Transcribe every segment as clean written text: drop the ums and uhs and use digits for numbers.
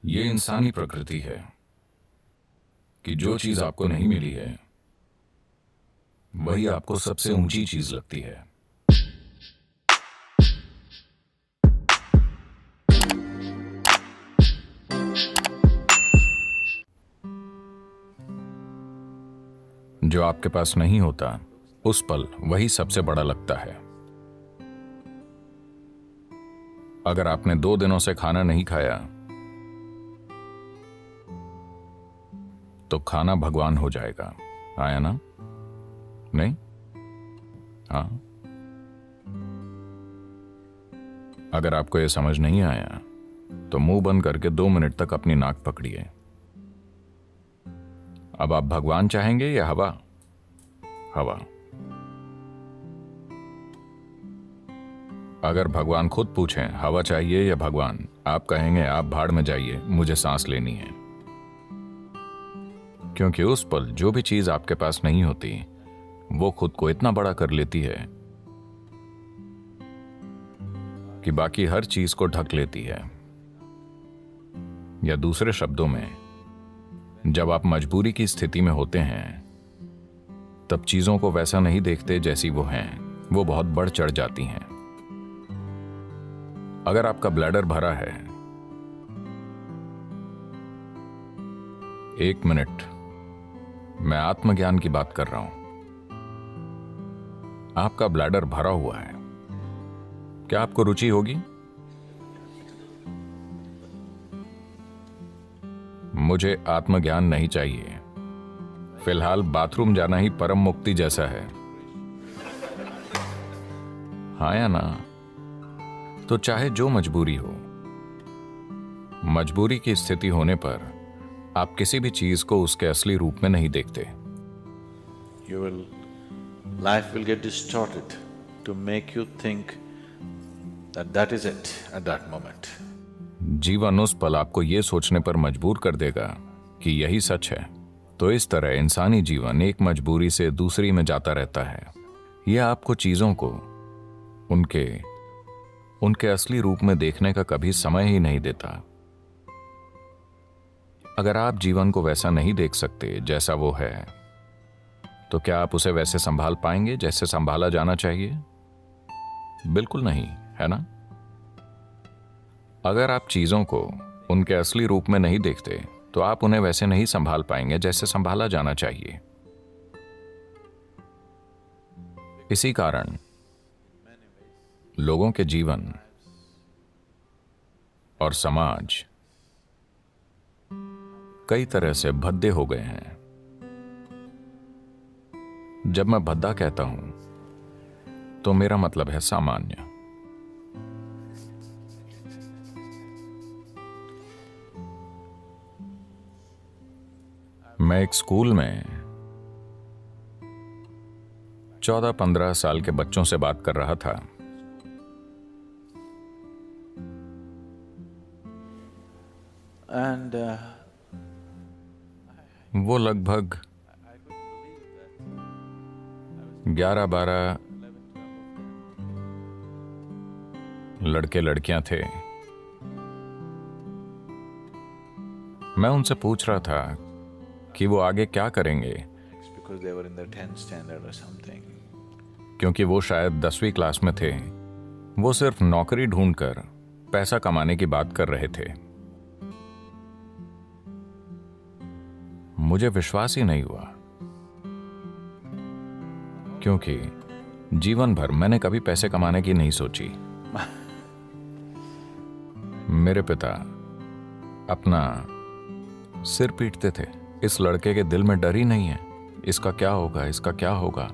ये इंसानी प्रकृति है कि जो चीज आपको नहीं मिली है वही आपको सबसे ऊंची चीज लगती है। जो आपके पास नहीं होता उस पल वही सबसे बड़ा लगता है। अगर आपने 2 दिनों से खाना नहीं खाया तो खाना भगवान हो जाएगा। आया ना? नहीं? हाँ। अगर आपको यह समझ नहीं आया तो मुंह बंद करके 2 मिनट तक अपनी नाक पकड़िए। अब आप भगवान चाहेंगे या हवा? हवा। अगर भगवान खुद पूछें हवा चाहिए या भगवान, आप कहेंगे आप भाड़ में जाइए, मुझे सांस लेनी है। क्योंकि उस पल जो भी चीज आपके पास नहीं होती वो खुद को इतना बड़ा कर लेती है कि बाकी हर चीज को ढक लेती है। या दूसरे शब्दों में, जब आप मजबूरी की स्थिति में होते हैं तब चीजों को वैसा नहीं देखते जैसी वो हैं, वो बहुत बढ़ चढ़ जाती हैं। अगर आपका ब्लैडर भरा है, 1 मिनट, मैं आत्मज्ञान की बात कर रहा हूं। आपका ब्लैडर भरा हुआ है, क्या आपको रुचि होगी? मुझे आत्मज्ञान नहीं चाहिए। फिलहाल बाथरूम जाना ही परम मुक्ति जैसा है। हाँ या ना? तो चाहे जो मजबूरी हो, मजबूरी की स्थिति होने पर आप किसी भी चीज को उसके असली रूप में नहीं देखते। Life will get distorted to make you think that that is it at that moment. जीवन उस पल आपको यह सोचने पर मजबूर कर देगा कि यही सच है। तो इस तरह इंसानी जीवन एक मजबूरी से दूसरी में जाता रहता है। यह आपको चीजों को उनके असली रूप में देखने का कभी समय ही नहीं देता। अगर आप जीवन को वैसा नहीं देख सकते जैसा वो है, तो क्या आप उसे वैसे संभाल पाएंगे जैसे संभाला जाना चाहिए? बिल्कुल नहीं, है ना? अगर आप चीजों को उनके असली रूप में नहीं देखते तो आप उन्हें वैसे नहीं संभाल पाएंगे जैसे संभाला जाना चाहिए। इसी कारण लोगों के जीवन और समाज कई तरह से भद्दे हो गए हैं। जब मैं भद्दा कहता हूं तो मेरा मतलब है सामान्य। मैं एक स्कूल में 14-15 साल के बच्चों से बात कर रहा था। And वो लगभग 11-12 लड़के लड़कियां थे। मैं उनसे पूछ रहा था कि वो आगे क्या करेंगे, because they were in the 10th standard or something. क्योंकि वो शायद 10वीं क्लास में थे। वो सिर्फ नौकरी ढूंढकर पैसा कमाने की बात कर रहे थे। मुझे विश्वास ही नहीं हुआ, क्योंकि जीवन भर मैंने कभी पैसे कमाने की नहीं सोची। मेरे पिता अपना सिर पीटते थे, इस लड़के के दिल में डर ही नहीं है, इसका क्या होगा, इसका क्या होगा।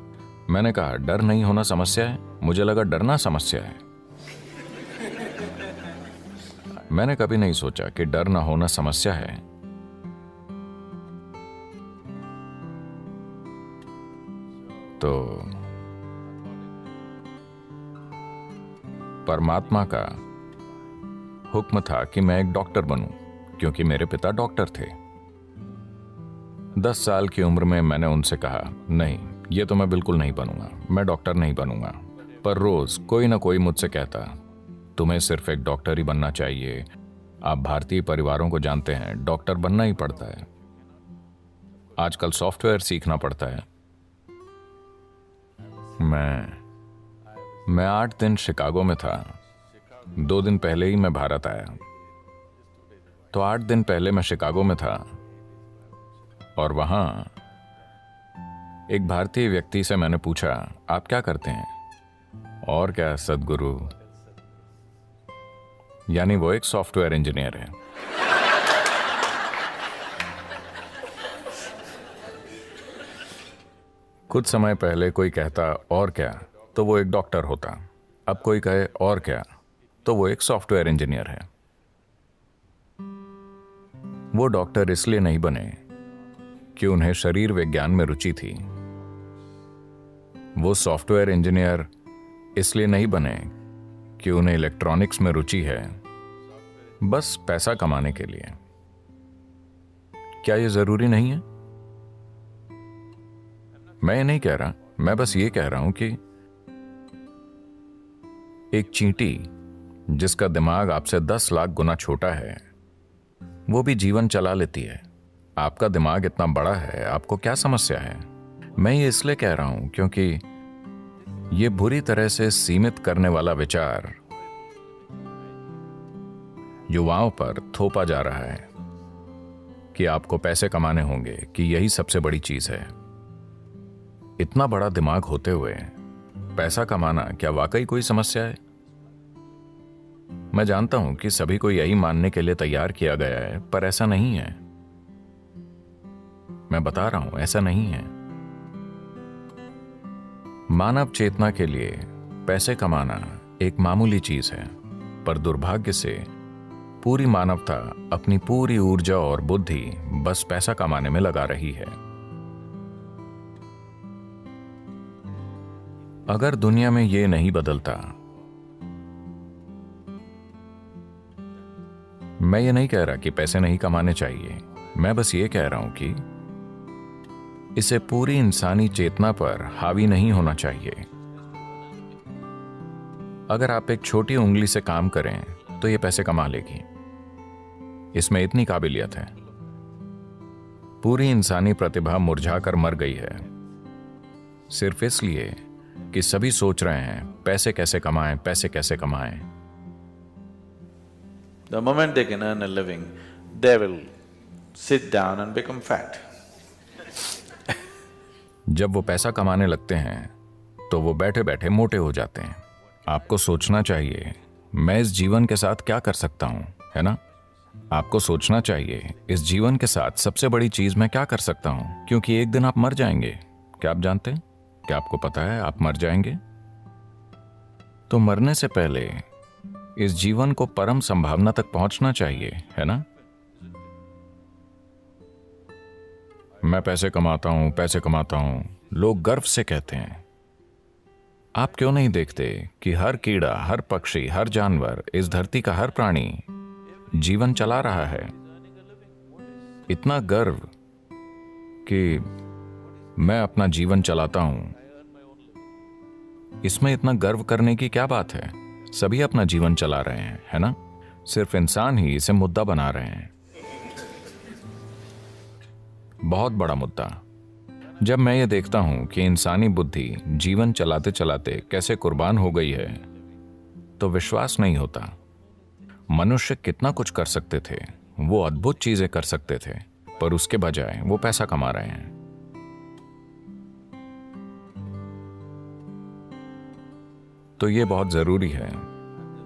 मैंने कहा डर नहीं होना समस्या है? मुझे लगा डरना समस्या है। मैंने कभी नहीं सोचा कि डर ना होना समस्या है। तो परमात्मा का हुक्म था कि मैं एक डॉक्टर बनूं, क्योंकि मेरे पिता डॉक्टर थे। 10 साल की उम्र में मैंने उनसे कहा, नहीं, ये तो मैं बिल्कुल नहीं बनूंगा, मैं डॉक्टर नहीं बनूंगा। पर रोज कोई ना कोई मुझसे कहता, तुम्हें सिर्फ एक डॉक्टर ही बनना चाहिए, आप भारतीय परिवारों को जानते हैं, डॉक्टर बनना ही पड़ता है। आजकल सॉफ्टवेयर सीखना पड़ता है। मैं 8 दिन शिकागो में था। 2 दिन पहले ही मैं भारत आया। तो 8 दिन पहले मैं शिकागो में था और वहां एक भारतीय व्यक्ति से मैंने पूछा, आप क्या करते हैं? और क्या सदगुरु, यानी वो एक सॉफ्टवेयर इंजीनियर है। कुछ समय पहले कोई कहता और क्या, तो वो एक डॉक्टर होता। अब कोई कहे और क्या, तो वो एक सॉफ्टवेयर इंजीनियर है। वो डॉक्टर इसलिए नहीं बने कि उन्हें शरीर विज्ञान में रुचि थी। वो सॉफ्टवेयर इंजीनियर इसलिए नहीं बने कि उन्हें इलेक्ट्रॉनिक्स में रुचि है, बस पैसा कमाने के लिए। क्या ये जरूरी नहीं है? मैं ये नहीं कह रहा, मैं बस ये कह रहा हूं कि एक चींटी जिसका दिमाग आपसे 10 लाख गुना छोटा है, वो भी जीवन चला लेती है। आपका दिमाग इतना बड़ा है, आपको क्या समस्या है? मैं ये इसलिए कह रहा हूं क्योंकि ये बुरी तरह से सीमित करने वाला विचार युवाओं पर थोपा जा रहा है कि आपको पैसे कमाने होंगे, कि यही सबसे बड़ी चीज है। इतना बड़ा दिमाग होते हुए पैसा कमाना क्या वाकई कोई समस्या है? मैं जानता हूं कि सभी को यही मानने के लिए तैयार किया गया है, पर ऐसा नहीं है। मैं बता रहा हूं, ऐसा नहीं है। मानव चेतना के लिए पैसे कमाना एक मामूली चीज है, पर दुर्भाग्य से पूरी मानवता अपनी पूरी ऊर्जा और बुद्धि बस पैसा कमाने में लगा रही है। अगर दुनिया में ये नहीं बदलता, मैं ये नहीं कह रहा कि पैसे नहीं कमाने चाहिए, मैं बस ये कह रहा हूं कि इसे पूरी इंसानी चेतना पर हावी नहीं होना चाहिए। अगर आप एक छोटी उंगली से काम करें तो ये पैसे कमा लेगी, इसमें इतनी काबिलियत है। पूरी इंसानी प्रतिभा मुरझाकर मर गई है, सिर्फ इसलिए कि सभी सोच रहे हैं पैसे कैसे कमाएं, पैसे कैसे कमाएं। The moment they can earn a living, they will sit down and become fat. जब वो पैसा कमाने लगते हैं तो वो बैठे बैठे मोटे हो जाते हैं। आपको सोचना चाहिए, मैं इस जीवन के साथ क्या कर सकता हूं, है ना? आपको सोचना चाहिए, इस जीवन के साथ सबसे बड़ी चीज मैं क्या कर सकता हूं, क्योंकि एक दिन आप मर जाएंगे। क्या आप जानते हैं? क्या आपको पता है आप मर जाएंगे? तो मरने से पहले इस जीवन को परम संभावना तक पहुंचना चाहिए, है ना? मैं पैसे कमाता हूं, पैसे कमाता हूं, लोग गर्व से कहते हैं। आप क्यों नहीं देखते कि हर कीड़ा, हर पक्षी, हर जानवर, इस धरती का हर प्राणी जीवन चला रहा है? इतना गर्व कि मैं अपना जीवन चलाता हूं, इसमें इतना गर्व करने की क्या बात है? सभी अपना जीवन चला रहे हैं, है ना? सिर्फ इंसान ही इसे मुद्दा बना रहे हैं। बहुत बड़ा मुद्दा। जब मैं ये देखता हूं कि इंसानी बुद्धि जीवन चलाते चलाते कैसे कुर्बान हो गई है, तो विश्वास नहीं होता। मनुष्य कितना कुछ कर सकते थे, वो अद्भुत चीजें कर सकते थे, पर उसके बजाय वो पैसा कमा रहे हैं। तो ये बहुत जरूरी है।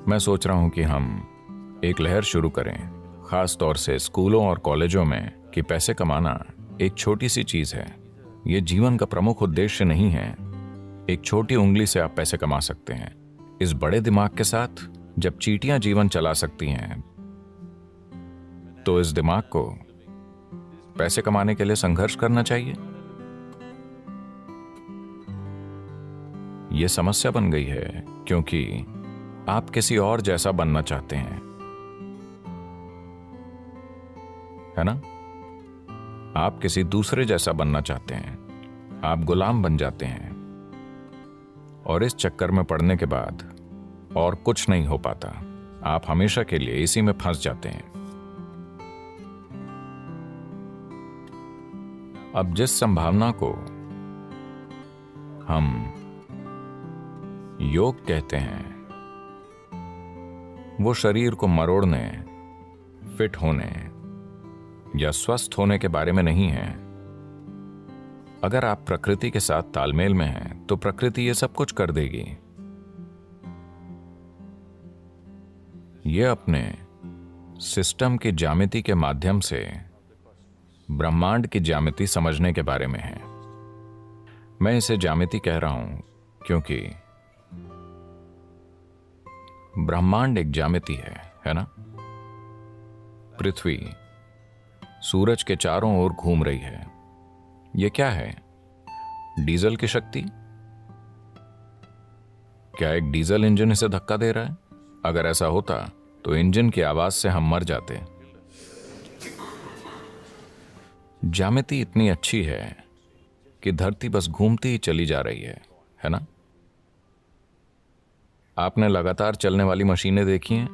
मैं सोच रहा हूं कि हम एक लहर शुरू करें, खास तौर से स्कूलों और कॉलेजों में, कि पैसे कमाना एक छोटी सी चीज है। यह जीवन का प्रमुख उद्देश्य नहीं है। एक छोटी उंगली से आप पैसे कमा सकते हैं। इस बड़े दिमाग के साथ जब चींटियां जीवन चला सकती हैं, तो इस दिमाग को पैसे कमाने के लिए संघर्ष करना चाहिए। यह समस्या बन गई है क्योंकि आप किसी और जैसा बनना चाहते हैं, है ना? आप किसी दूसरे जैसा बनना चाहते हैं। आप गुलाम बन जाते हैं और इस चक्कर में पड़ने के बाद और कुछ नहीं हो पाता। आप हमेशा के लिए इसी में फंस जाते हैं। अब जिस संभावना को हम योग कहते हैं, वो शरीर को मरोड़ने, फिट होने या स्वस्थ होने के बारे में नहीं है। अगर आप प्रकृति के साथ तालमेल में हैं, तो प्रकृति ये सब कुछ कर देगी। ये अपने सिस्टम की ज्यामिति के माध्यम से ब्रह्मांड की ज्यामिति समझने के बारे में है। मैं इसे ज्यामिति कह रहा हूं क्योंकि ब्रह्मांड एक ज्यामिति है ना? पृथ्वी सूरज के चारों ओर घूम रही है। यह क्या है? डीजल की शक्ति? क्या एक डीजल इंजन इसे धक्का दे रहा है? अगर ऐसा होता तो इंजन की आवाज से हम मर जाते। ज्यामिति इतनी अच्छी है कि धरती बस घूमती ही चली जा रही है ना? आपने लगातार चलने वाली मशीनें देखी हैं?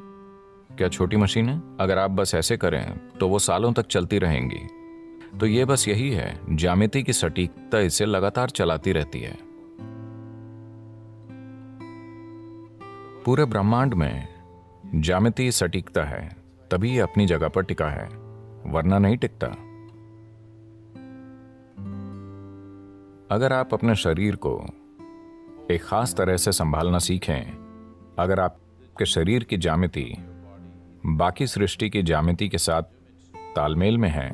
क्या छोटी मशीनें? अगर आप बस ऐसे करें तो वो सालों तक चलती रहेंगी। तो ये बस यही है, ज्यामिति की सटीकता इसे लगातार चलाती रहती है। पूरे ब्रह्मांड में ज्यामिति सटीकता है, तभी ये अपनी जगह पर टिका है, वरना नहीं टिकता। अगर आप अपने शरीर को एक खास तरह से संभालना सीखें, अगर आपके शरीर की ज्यामिति बाकी सृष्टि की ज्यामिति के साथ तालमेल में है,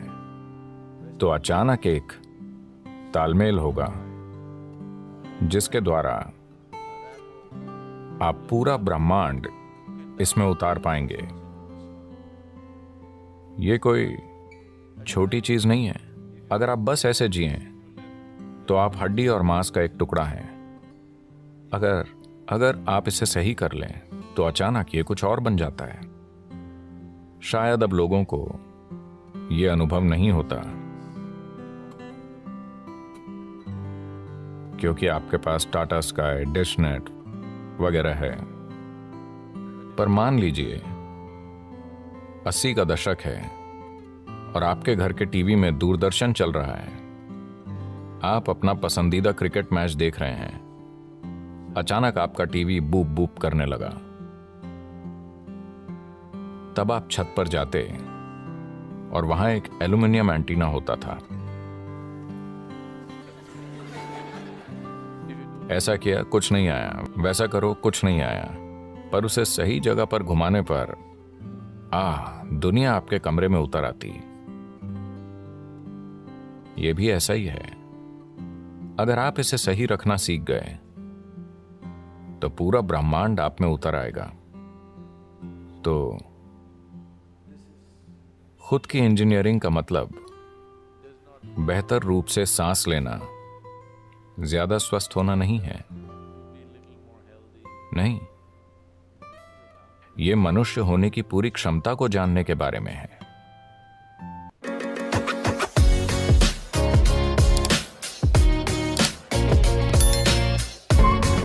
तो अचानक एक तालमेल होगा जिसके द्वारा आप पूरा ब्रह्मांड इसमें उतार पाएंगे। ये कोई छोटी चीज नहीं है। अगर आप बस ऐसे जिएं तो आप हड्डी और मांस का एक टुकड़ा हैं। अगर आप इसे सही कर लें तो अचानक ये कुछ और बन जाता है। शायद अब लोगों को यह अनुभव नहीं होता क्योंकि आपके पास टाटा स्काई, डिश नेट वगैरह है। पर मान लीजिए 80 का दशक है और आपके घर के टीवी में दूरदर्शन चल रहा है। आप अपना पसंदीदा क्रिकेट मैच देख रहे हैं। अचानक आपका टीवी बूप बूप करने लगा। तब आप छत पर जाते और वहां एक एल्यूमिनियम एंटीना होता था। ऐसा किया, कुछ नहीं आया। वैसा करो, कुछ नहीं आया। पर उसे सही जगह पर घुमाने पर दुनिया आपके कमरे में उतर आती। यह भी ऐसा ही है। अगर आप इसे सही रखना सीख गए तो पूरा ब्रह्मांड आप में उतर आएगा। तो खुद की इंजीनियरिंग का मतलब बेहतर रूप से सांस लेना, ज्यादा स्वस्थ होना नहीं है। नहीं, यह मनुष्य होने की पूरी क्षमता को जानने के बारे में है।